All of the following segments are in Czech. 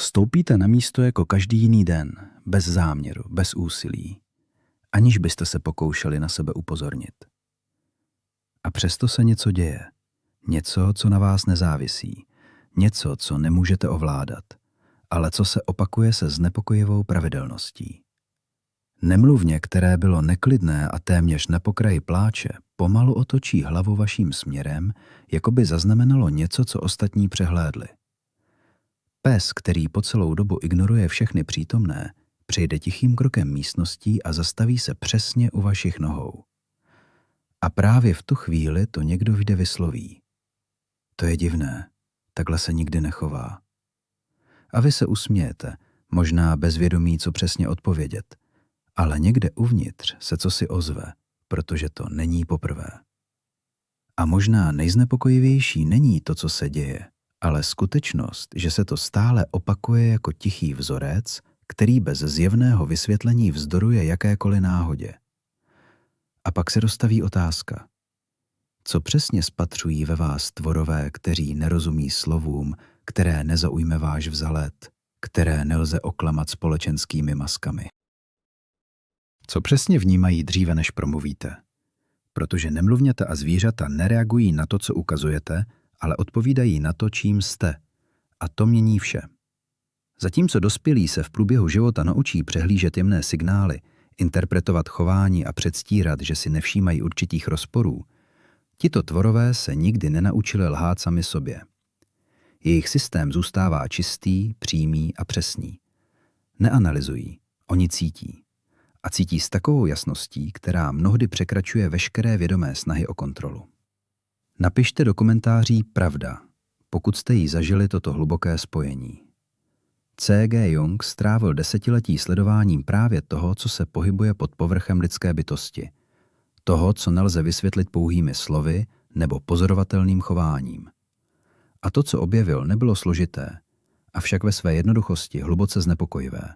Vstoupíte na místo jako každý jiný den, bez záměru, bez úsilí, aniž byste se pokoušeli na sebe upozornit. A přesto se něco děje. Něco, co na vás nezávisí. Něco, co nemůžete ovládat, ale co se opakuje se znepokojivou pravidelností. Nemluvně, které bylo neklidné a téměř na pokraji pláče, pomalu otočí hlavu vaším směrem, jako by zaznamenalo něco, co ostatní přehlédli. Pes, který po celou dobu ignoruje všechny přítomné, přejde tichým krokem místností a zastaví se přesně u vašich nohou. A právě v tu chvíli to někdo vždy vysloví. To je divné, takhle se nikdy nechová. A vy se usmějete, možná bez vědomí, co přesně odpovědět, ale někde uvnitř se cosi ozve, protože to není poprvé. A možná nejznepokojivější není to, co se děje, ale skutečnost, že se to stále opakuje jako tichý vzorec, který bez zjevného vysvětlení vzdoruje jakékoliv náhodě. A pak se dostaví otázka. Co přesně spatřují ve vás tvorové, kteří nerozumí slovům, které nezaujme váš vzhled, které nelze oklamat společenskými maskami? Co přesně vnímají dříve, než promluvíte? Protože nemluvněte a zvířata nereagují na to, co ukazujete, ale odpovídají na to, čím jste. A to mění vše. Zatímco dospělí se v průběhu života naučí přehlížet jemné signály, interpretovat chování a předstírat, že si nevšímají určitých rozporů, tito tvorové se nikdy nenaučili lhát sami sobě. Jejich systém zůstává čistý, přímý a přesný. Neanalyzují, oni cítí. A cítí s takovou jasností, která mnohdy překračuje veškeré vědomé snahy o kontrolu. Napište do komentáří pravda, pokud jste jí zažili toto hluboké spojení. C.G. Jung strávil desetiletí sledováním právě toho, co se pohybuje pod povrchem lidské bytosti. Toho, co nelze vysvětlit pouhými slovy nebo pozorovatelným chováním. A to, co objevil, nebylo složité, avšak ve své jednoduchosti hluboce znepokojivé.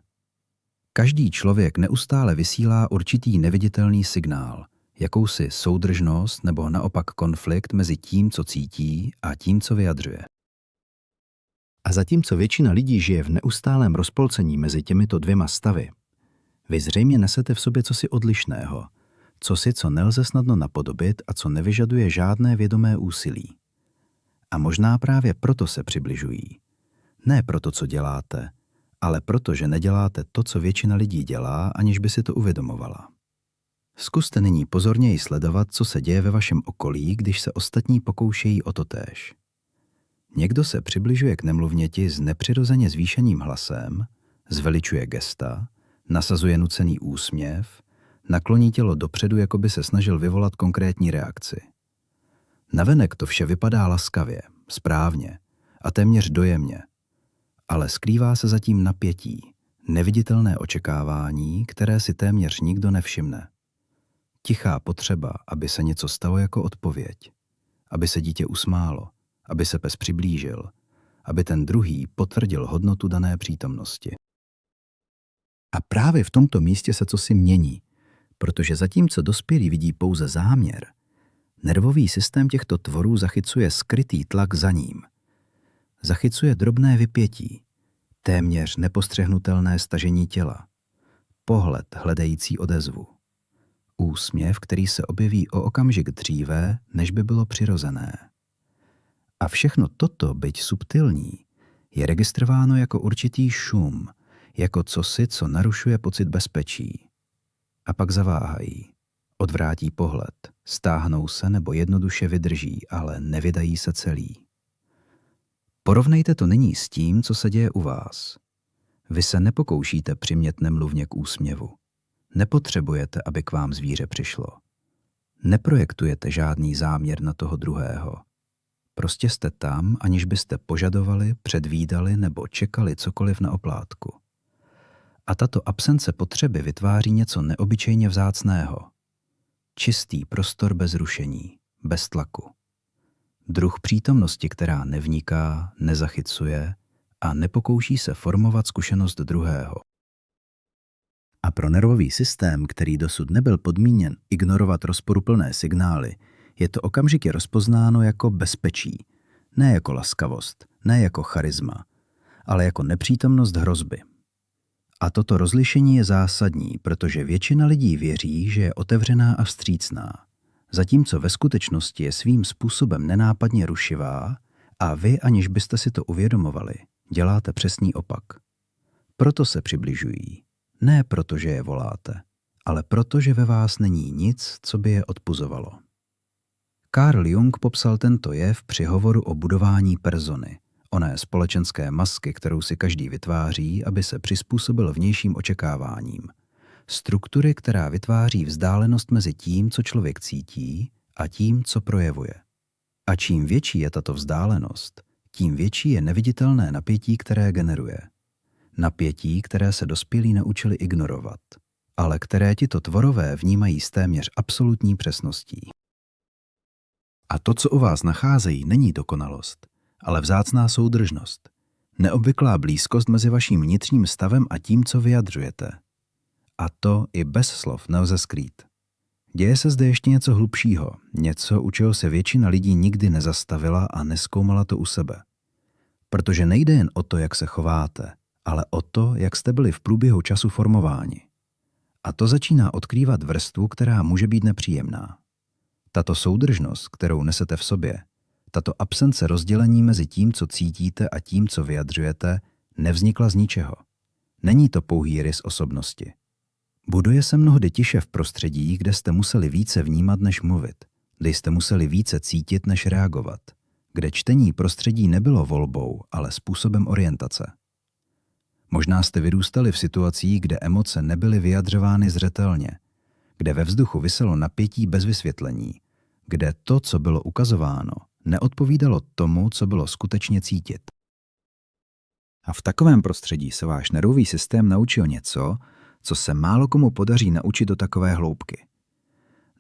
Každý člověk neustále vysílá určitý neviditelný signál, jakousi soudržnost nebo naopak konflikt mezi tím, co cítí, a tím, co vyjadřuje. A zatímco většina lidí žije v neustálém rozpolcení mezi těmito dvěma stavy, vy zřejmě nesete v sobě cosi odlišného, cosi, co nelze snadno napodobit a co nevyžaduje žádné vědomé úsilí. A možná právě proto se přibližují. Ne proto, co děláte, ale proto, že neděláte to, co většina lidí dělá, aniž by si to uvědomovala. Zkuste nyní pozorněji sledovat, co se děje ve vašem okolí, když se ostatní pokoušejí o totéž. Někdo se přibližuje k nemluvněti s nepřirozeně zvýšeným hlasem, zveličuje gesta, nasazuje nucený úsměv, nakloní tělo dopředu, jako by se snažil vyvolat konkrétní reakci. Navenek to vše vypadá laskavě, správně a téměř dojemně, ale skrývá se zatím napětí, neviditelné očekávání, které si téměř nikdo nevšimne. Tichá potřeba, aby se něco stalo jako odpověď, aby se dítě usmálo, aby se pes přiblížil, aby ten druhý potvrdil hodnotu dané přítomnosti. A právě v tomto místě se cosi mění, protože zatímco dospělí vidí pouze záměr, nervový systém těchto tvorů zachycuje skrytý tlak za ním. Zachycuje drobné vypětí, téměř nepostřehnutelné stažení těla, pohled hledající odezvu, úsměv, který se objeví o okamžik dříve, než by bylo přirozené. A všechno toto, byť subtilní, je registrováno jako určitý šum, jako cosi, co narušuje pocit bezpečí. A pak zaváhají, odvrátí pohled, stáhnou se nebo jednoduše vydrží, ale nevydají se celý. Porovnejte to nyní s tím, co se děje u vás. Vy se nepokoušíte přimět nemluvně k úsměvu. Nepotřebujete, aby k vám zvíře přišlo. Neprojektujete žádný záměr na toho druhého. Prostě jste tam, aniž byste požadovali, předvídali nebo čekali cokoliv na oplátku. A tato absence potřeby vytváří něco neobyčejně vzácného. Čistý prostor bez rušení, bez tlaku. Druh přítomnosti, která nevniká, nezachycuje a nepokouší se formovat zkušenost druhého. A pro nervový systém, který dosud nebyl podmíněn ignorovat rozporuplné signály, je to okamžitě rozpoznáno jako bezpečí, ne jako laskavost, ne jako charisma, ale jako nepřítomnost hrozby. A toto rozlišení je zásadní, protože většina lidí věří, že je otevřená a vstřícná, zatímco ve skutečnosti je svým způsobem nenápadně rušivá a vy, aniž byste si to uvědomovali, děláte přesný opak. Proto se přibližují. Ne proto, že je voláte, ale proto, že ve vás není nic, co by je odpuzovalo. Carl Jung popsal tento jev při hovoru o budování persony, oné společenské masky, kterou si každý vytváří, aby se přizpůsobil vnějším očekáváním. Struktury, která vytváří vzdálenost mezi tím, co člověk cítí, a tím, co projevuje. A čím větší je tato vzdálenost, tím větší je neviditelné napětí, které generuje. Napětí, které se dospělí naučili ignorovat, ale které tito tvorové vnímají s téměř absolutní přesností. A to, co u vás nacházejí, není dokonalost, ale vzácná soudržnost. Neobvyklá blízkost mezi vaším vnitřním stavem a tím, co vyjadřujete. A to i bez slov nelze skrýt. Děje se zde ještě něco hlubšího, něco, u čeho se většina lidí nikdy nezastavila a nezkoumala to u sebe. Protože nejde jen o to, jak se chováte, ale o to, jak jste byli v průběhu času formováni. A to začíná odkrývat vrstvu, která může být nepříjemná. Tato soudržnost, kterou nesete v sobě, tato absence rozdělení mezi tím, co cítíte a tím, co vyjadřujete, nevznikla z ničeho. Není to pouhý rys osobnosti. Buduje se mnohdy tiše v prostředí, kde jste museli více vnímat než mluvit, kde jste museli více cítit než reagovat, kde čtení prostředí nebylo volbou, ale způsobem orientace. Možná jste vyrůstali v situacích, kde emoce nebyly vyjadřovány zřetelně, kde ve vzduchu viselo napětí bez vysvětlení, kde to, co bylo ukazováno, neodpovídalo tomu, co bylo skutečně cítit. A v takovém prostředí se váš nervový systém naučil něco, co se málo komu podaří naučit do takové hloubky.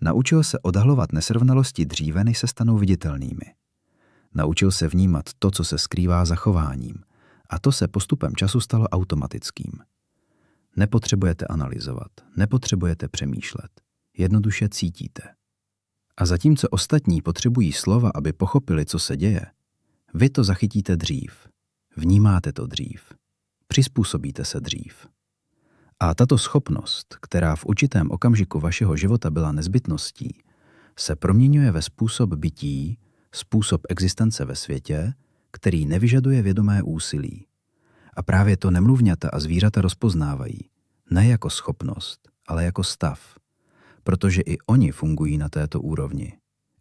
Naučil se odhalovat nesrovnalosti dříve, než se stanou viditelnými. Naučil se vnímat to, co se skrývá za chováním, a to se postupem času stalo automatickým. Nepotřebujete analyzovat, nepotřebujete přemýšlet, jednoduše cítíte. A zatímco ostatní potřebují slova, aby pochopili, co se děje, vy to zachytíte dřív, vnímáte to dřív, přizpůsobíte se dřív. A tato schopnost, která v určitém okamžiku vašeho života byla nezbytností, se proměňuje ve způsob bytí, způsob existence ve světě, který nevyžaduje vědomé úsilí. A právě to nemluvňata a zvířata rozpoznávají, ne jako schopnost, ale jako stav, protože i oni fungují na této úrovni.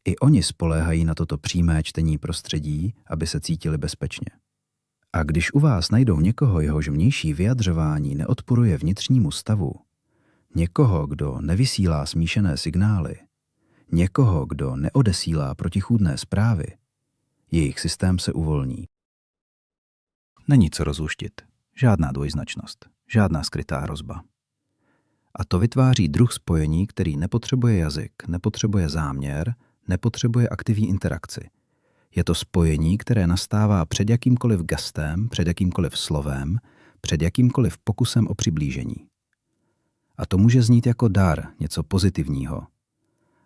I oni spoléhají na toto přímé čtení prostředí, aby se cítili bezpečně. A když u vás najdou někoho, jehož vnější vyjadřování neodporuje vnitřnímu stavu, někoho, kdo nevysílá smíšené signály, někoho, kdo neodesílá protichůdné zprávy, jejich systém se uvolní. Není co rozluštit, žádná dvojznačnost, žádná skrytá hrozba. A to vytváří druh spojení, který nepotřebuje jazyk, nepotřebuje záměr, nepotřebuje aktivní interakci. Je to spojení, které nastává před jakýmkoliv gestem, před jakýmkoliv slovem, před jakýmkoliv pokusem o přiblížení. A to může znít jako dar, něco pozitivního.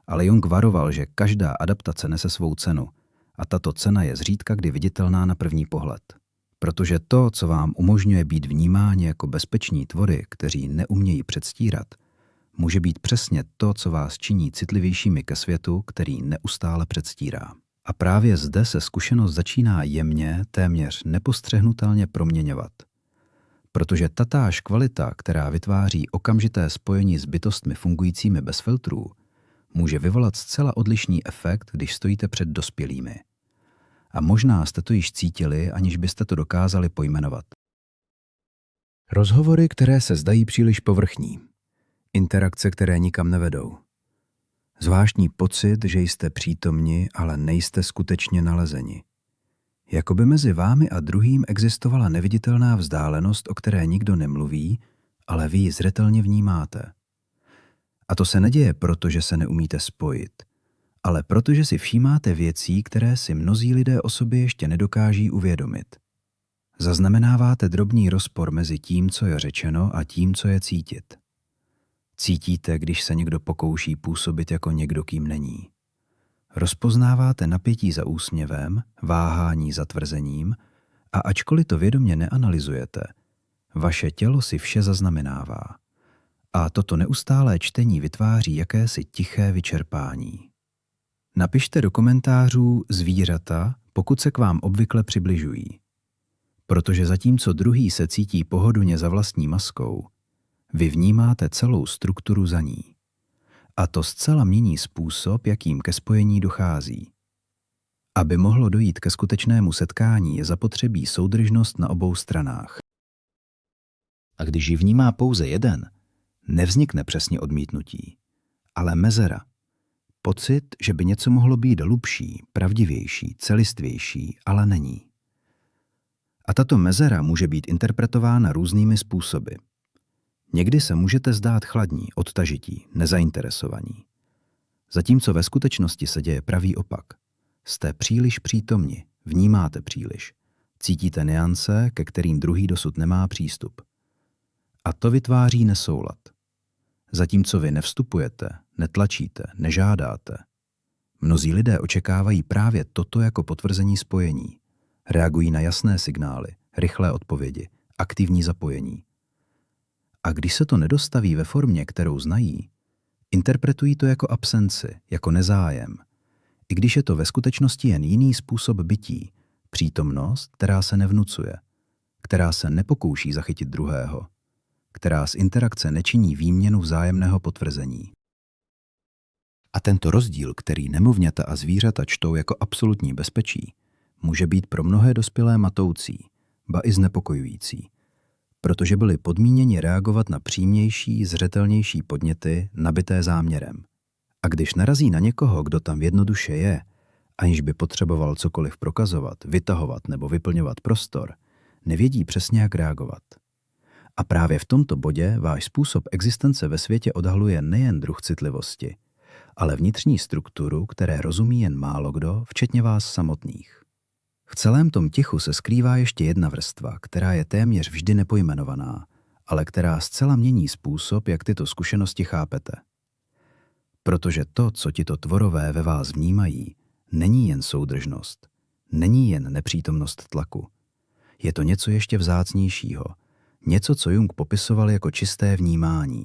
Ale Jung varoval, že každá adaptace nese svou cenu a tato cena je zřídka kdy viditelná na první pohled. Protože to, co vám umožňuje být vnímáni jako bezpeční tvory, kteří neumějí předstírat, může být přesně to, co vás činí citlivějšími ke světu, který neustále předstírá. A právě zde se zkušenost začíná jemně, téměř nepostřehnutelně proměňovat. Protože tatáž kvalita, která vytváří okamžité spojení s bytostmi fungujícími bez filtrů, může vyvolat zcela odlišný efekt, když stojíte před dospělými. A možná jste to již cítili, aniž byste to dokázali pojmenovat. Rozhovory, které se zdají příliš povrchní. Interakce, které nikam nevedou. Zvláštní pocit, že jste přítomni, ale nejste skutečně nalezeni. Jakoby mezi vámi a druhým existovala neviditelná vzdálenost, o které nikdo nemluví, ale vy ji zřetelně vnímáte. A to se neděje proto, že se neumíte spojit, ale protože si všímáte věcí, které si mnozí lidé o sobě ještě nedokáží uvědomit. Zaznamenáváte drobný rozpor mezi tím, co je řečeno, a tím, co je cítit. Cítíte, když se někdo pokouší působit jako někdo, kým není. Rozpoznáváte napětí za úsměvem, váhání za tvrzením A ačkoliv to vědomě neanalyzujete, vaše tělo si vše zaznamenává. A toto neustálé čtení vytváří jakési tiché vyčerpání. Napište do komentářů zvířata, pokud se k vám obvykle přibližují. Protože zatímco druhý se cítí pohodlně za vlastní maskou, vy vnímáte celou strukturu za ní. A to zcela mění způsob, jakým ke spojení dochází. Aby mohlo dojít ke skutečnému setkání, je zapotřebí soudržnost na obou stranách. A když ji vnímá pouze jeden, nevznikne přesně odmítnutí, ale mezera. Pocit, že by něco mohlo být hlubší, pravdivější, celistvější, ale není. A tato mezera může být interpretována různými způsoby. Někdy se můžete zdát chladní, odtažití, nezainteresovaní. Zatímco ve skutečnosti se děje pravý opak. Jste příliš přítomni, vnímáte příliš, cítíte nuance, ke kterým druhý dosud nemá přístup. A to vytváří nesoulad. Zatímco vy nevstupujete, netlačíte, nežádáte. Mnozí lidé očekávají právě toto jako potvrzení spojení. Reagují na jasné signály, rychlé odpovědi, aktivní zapojení. A když se to nedostaví ve formě, kterou znají, interpretují to jako absenci, jako nezájem. I když je to ve skutečnosti jen jiný způsob bytí, přítomnost, která se nevnucuje, která se nepokouší zachytit druhého, která z interakce nečiní výměnu vzájemného potvrzení. A tento rozdíl, který nemluvňata a zvířata čtou jako absolutní bezpečí, může být pro mnohé dospělé matoucí, ba i znepokojující, protože byli podmíněni reagovat na přímější, zřetelnější podněty nabité záměrem. A když narazí na někoho, kdo tam jednoduše je, aniž by potřeboval cokoliv prokazovat, vytahovat nebo vyplňovat prostor, nevědí přesně, jak reagovat. A právě v tomto bodě váš způsob existence ve světě odhaluje nejen druh citlivosti, ale vnitřní strukturu, které rozumí jen málo kdo, včetně vás samotných. V celém tom tichu se skrývá ještě jedna vrstva, která je téměř vždy nepojmenovaná, ale která zcela mění způsob, jak tyto zkušenosti chápete. Protože to, co tito tvorové ve vás vnímají, není jen soudržnost, není jen nepřítomnost tlaku. Je to něco ještě vzácnějšího, něco, co Jung popisoval jako čisté vnímání,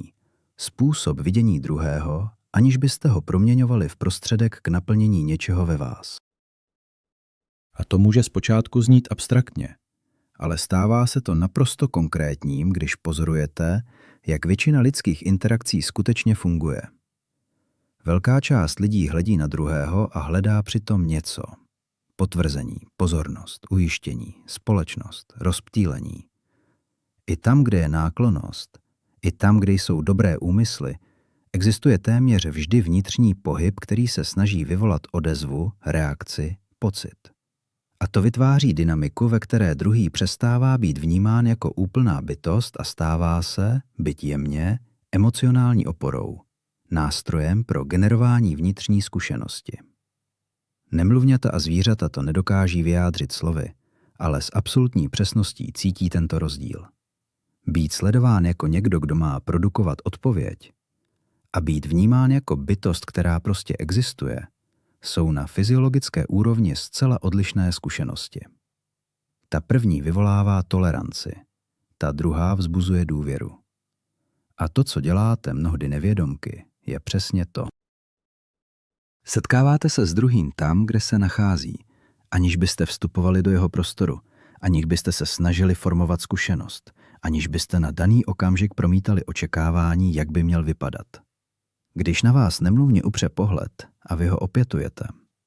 způsob vidění druhého, aniž byste ho proměňovali v prostředek k naplnění něčeho ve vás. A to může zpočátku znít abstraktně, ale stává se to naprosto konkrétním, když pozorujete, jak většina lidských interakcí skutečně funguje. Velká část lidí hledí na druhého a hledá přitom něco. Potvrzení, pozornost, ujištění, společnost, rozptýlení. I tam, kde je náklonnost, i tam, kde jsou dobré úmysly, existuje téměř vždy vnitřní pohyb, který se snaží vyvolat odezvu, reakci, pocit. A to vytváří dynamiku, ve které druhý přestává být vnímán jako úplná bytost a stává se, byť jemně, emocionální oporou, nástrojem pro generování vnitřní zkušenosti. Nemluvňata a zvířata to nedokáží vyjádřit slovy, ale s absolutní přesností cítí tento rozdíl. Být sledován jako někdo, kdo má produkovat odpověď, a být vnímán jako bytost, která prostě existuje, jsou na fyziologické úrovni zcela odlišné zkušenosti. Ta první vyvolává toleranci, ta druhá vzbuzuje důvěru. A to, co děláte mnohdy nevědomky, je přesně to. Setkáváte se s druhým tam, kde se nachází, aniž byste vstupovali do jeho prostoru, aniž byste se snažili formovat zkušenost, aniž byste na daný okamžik promítali očekávání, jak by měl vypadat. Když na vás nemluvně upře pohled a vy ho opětujete,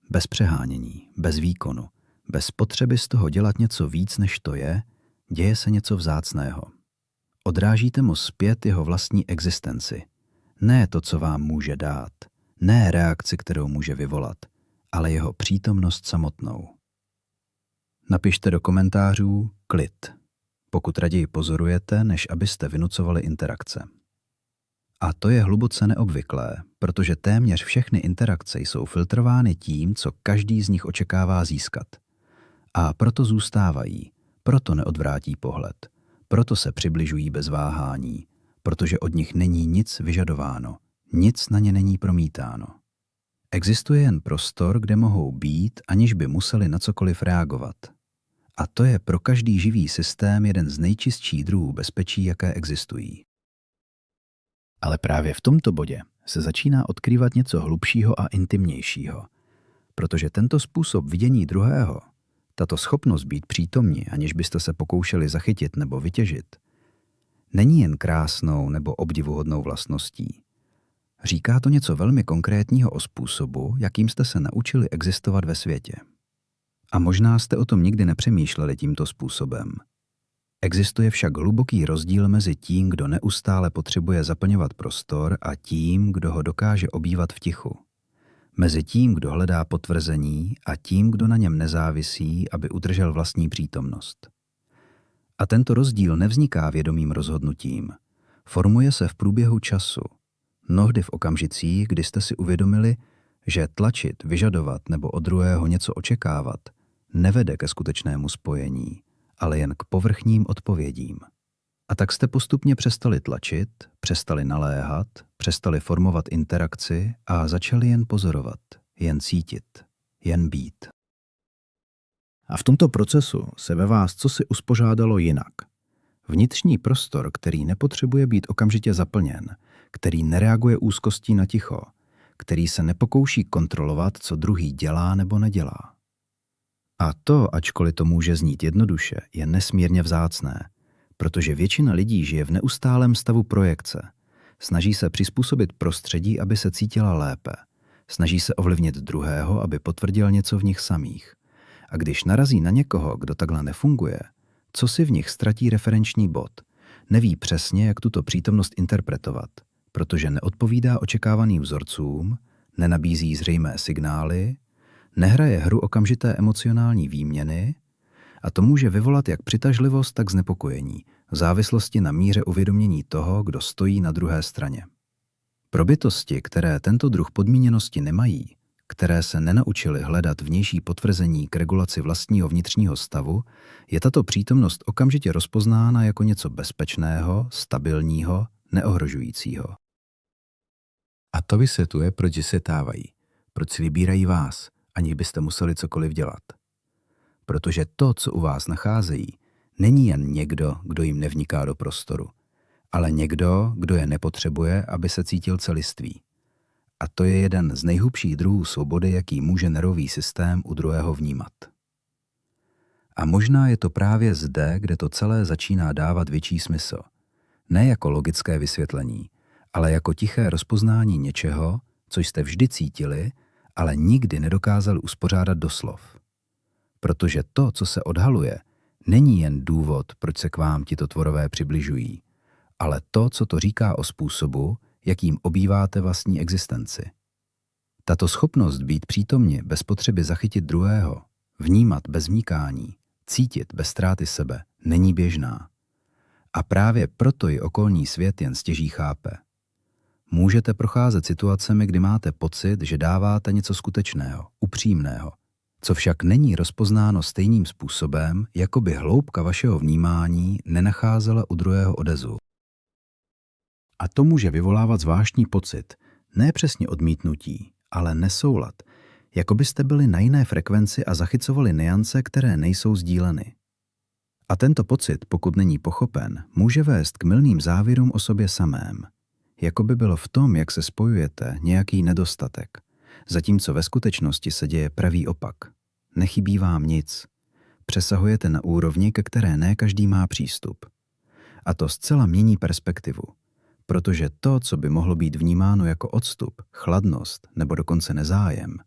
bez přehánění, bez výkonu, bez potřeby z toho dělat něco víc, než to je, děje se něco vzácného. Odrážíte mu zpět jeho vlastní existenci. Ne to, co vám může dát, ne reakci, kterou může vyvolat, ale jeho přítomnost samotnou. Napište do komentářů klid, pokud raději pozorujete, než abyste vynucovali interakce. A to je hluboce neobvyklé, protože téměř všechny interakce jsou filtrovány tím, co každý z nich očekává získat. A proto zůstávají, proto neodvrátí pohled, proto se přibližují bez váhání, protože od nich není nic vyžadováno, nic na ně není promítáno. Existuje jen prostor, kde mohou být, aniž by museli na cokoliv reagovat. A to je pro každý živý systém jeden z nejčistších druhů bezpečí, jaké existují. Ale právě v tomto bodě se začíná odkrývat něco hlubšího a intimnějšího, protože tento způsob vidění druhého, tato schopnost být přítomní, aniž byste se pokoušeli zachytit nebo vytěžit, není jen krásnou nebo obdivuhodnou vlastností. Říká to něco velmi konkrétního o způsobu, jakým jste se naučili existovat ve světě. A možná jste o tom nikdy nepřemýšleli tímto způsobem. Existuje však hluboký rozdíl mezi tím, kdo neustále potřebuje zaplňovat prostor, a tím, kdo ho dokáže obývat v tichu. Mezi tím, kdo hledá potvrzení, a tím, kdo na něm nezávisí, aby udržel vlastní přítomnost. A tento rozdíl nevzniká vědomým rozhodnutím. Formuje se v průběhu času. Mnohdy v okamžicích, kdy jste si uvědomili, že tlačit, vyžadovat nebo od druhého něco očekávat nevede ke skutečnému spojení, ale jen k povrchním odpovědím. A tak jste postupně přestali tlačit, přestali naléhat, přestali formovat interakci a začali jen pozorovat, jen cítit, jen být. A v tomto procesu se ve vás cosi uspořádalo jinak. Vnitřní prostor, který nepotřebuje být okamžitě zaplněn, který nereaguje úzkostí na ticho, který se nepokouší kontrolovat, co druhý dělá nebo nedělá. A to, ačkoliv to může znít jednoduše, je nesmírně vzácné, protože většina lidí žije v neustálém stavu projekce. Snaží se přizpůsobit prostředí, aby se cítila lépe. Snaží se ovlivnit druhého, aby potvrdil něco v nich samých. A když narazí na někoho, kdo takhle nefunguje, co si v nich ztratí referenční bod, neví přesně, jak tuto přítomnost interpretovat, protože neodpovídá očekávaným vzorcům, nenabízí zřejmé signály, nehraje hru okamžité emocionální výměny, a to může vyvolat jak přitažlivost, tak znepokojení, v závislosti na míře uvědomění toho, kdo stojí na druhé straně. Pro bytosti, které tento druh podmíněnosti nemají, které se nenaučily hledat vnější potvrzení k regulaci vlastního vnitřního stavu, je tato přítomnost okamžitě rozpoznána jako něco bezpečného, stabilního, neohrožujícího. A to vysvětluje, proč se távají, proč si vybírají vás, aniž byste museli cokoliv dělat. Protože to, co u vás nacházejí, není jen někdo, kdo jim nevniká do prostoru, ale někdo, kdo je nepotřebuje, aby se cítil celistvý. A to je jeden z nejhlubších druhů svobody, jaký může nervový systém u druhého vnímat. A možná je to právě zde, kde to celé začíná dávat větší smysl. Ne jako logické vysvětlení, ale jako tiché rozpoznání něčeho, co jste vždy cítili, ale nikdy nedokázali uspořádat do slov. Protože to, co se odhaluje, není jen důvod, proč se k vám tito tvorové přibližují, ale to, co to říká o způsobu, jakým obýváte vlastní existenci. Tato schopnost být přítomně bez potřeby zachytit druhého, vnímat bez vnikání, cítit bez ztráty sebe, není běžná. A právě proto ji okolní svět jen stěží chápe. Můžete procházet situacemi, kdy máte pocit, že dáváte něco skutečného, upřímného, co však není rozpoznáno stejným způsobem, jako by hloubka vašeho vnímání nenacházela u druhého odezvu. A to může vyvolávat zvláštní pocit, ne přesně odmítnutí, ale nesoulad, jako byste byli na jiné frekvenci a zachycovali nuance, které nejsou sdíleny. A tento pocit, pokud není pochopen, může vést k mylným závěrům o sobě samém, jako by bylo v tom, jak se spojujete, nějaký nedostatek, zatímco ve skutečnosti se děje pravý opak. Nechybí vám nic. Přesahujete na úrovni, ke které ne každý má přístup. A to zcela mění perspektivu, protože to, co by mohlo být vnímáno jako odstup, chladnost nebo dokonce nezájem,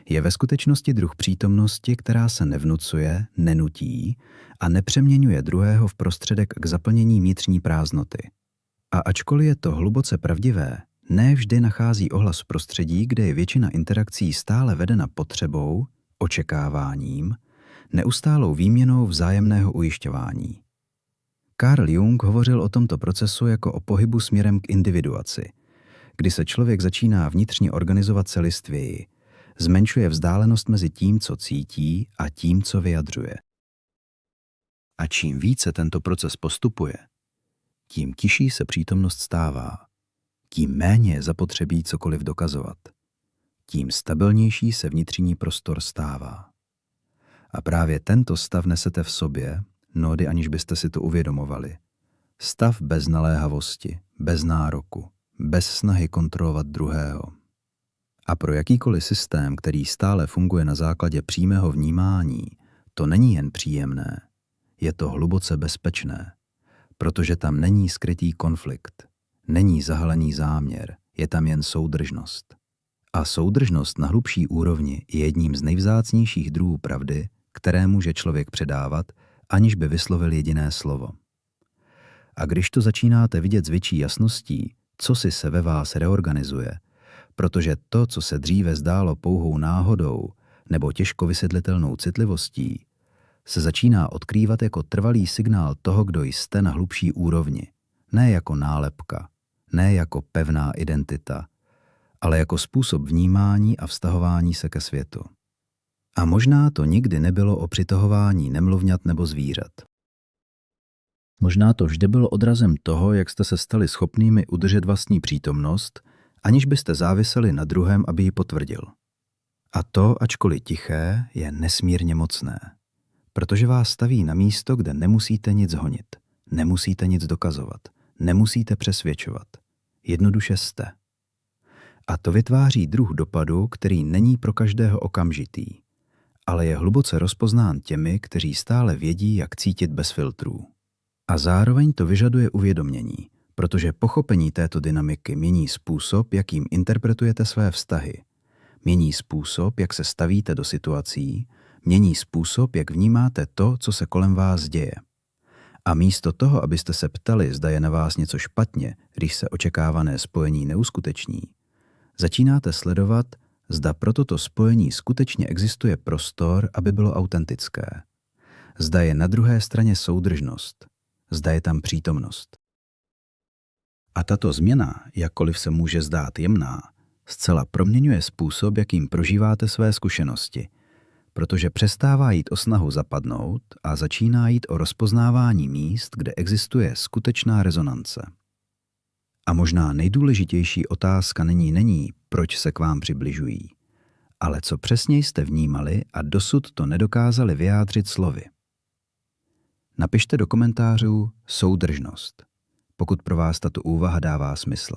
je ve skutečnosti druh přítomnosti, která se nevnucuje, nenutí a nepřeměňuje druhého v prostředek k zaplnění vnitřní prázdnoty. A ačkoliv je to hluboce pravdivé, ne vždy nachází ohlas v prostředí, kde je většina interakcí stále vedena potřebou, očekáváním, neustálou výměnou vzájemného ujišťování. Carl Jung hovořil o tomto procesu jako o pohybu směrem k individuaci, kdy se člověk začíná vnitřně organizovat celistvěji, zmenšuje vzdálenost mezi tím, co cítí, a tím, co vyjadřuje. A čím více tento proces postupuje, tím tiší se přítomnost stává, tím méně je zapotřebí cokoliv dokazovat, tím stabilnější se vnitřní prostor stává. A právě tento stav nesete v sobě, mnohdy aniž byste si to uvědomovali. Stav bez naléhavosti, bez nároku, bez snahy kontrolovat druhého. A pro jakýkoliv systém, který stále funguje na základě přímého vnímání, to není jen příjemné, je to hluboce bezpečné, protože tam není skrytý konflikt, není zahalený záměr, je tam jen soudržnost. A soudržnost na hlubší úrovni je jedním z nejvzácnějších druhů pravdy, které může člověk předávat, aniž by vyslovil jediné slovo. A když to začínáte vidět s větší jasností, cosi se ve vás reorganizuje, protože to, co se dříve zdálo pouhou náhodou nebo těžko vysvětlitelnou citlivostí, se začíná odkrývat jako trvalý signál toho, kdo jste na hlubší úrovni, ne jako nálepka, ne jako pevná identita, ale jako způsob vnímání a vztahování se ke světu. A možná to nikdy nebylo o přitahování nemluvňat nebo zvířat. Možná to vždy bylo odrazem toho, jak jste se stali schopnými udržet vlastní přítomnost, aniž byste záviseli na druhém, aby ji potvrdil. A to, ačkoliv tiché, je nesmírně mocné, protože vás staví na místo, kde nemusíte nic honit, nemusíte nic dokazovat, nemusíte přesvědčovat. Jednoduše jste. A to vytváří druh dopadu, který není pro každého okamžitý, ale je hluboce rozpoznán těmi, kteří stále vědí, jak cítit bez filtrů. A zároveň to vyžaduje uvědomění, protože pochopení této dynamiky mění způsob, jakým interpretujete své vztahy, mění způsob, jak se stavíte do situací, mění způsob, jak vnímáte to, co se kolem vás děje. A místo toho, abyste se ptali, zda je na vás něco špatně, když se očekávané spojení neuskuteční, začínáte sledovat, zda pro toto spojení skutečně existuje prostor, aby bylo autentické. Zda je na druhé straně soudržnost, zda je tam přítomnost. A tato změna, jakkoliv se může zdát jemná, zcela proměňuje způsob, jakým prožíváte své zkušenosti, protože přestává jít o snahu zapadnout a začíná jít o rozpoznávání míst, kde existuje skutečná rezonance. A možná nejdůležitější otázka není, proč se k vám přibližují, ale co přesně jste vnímali a dosud to nedokázali vyjádřit slovy. Napište do komentářů soudržnost, pokud pro vás tato úvaha dává smysl.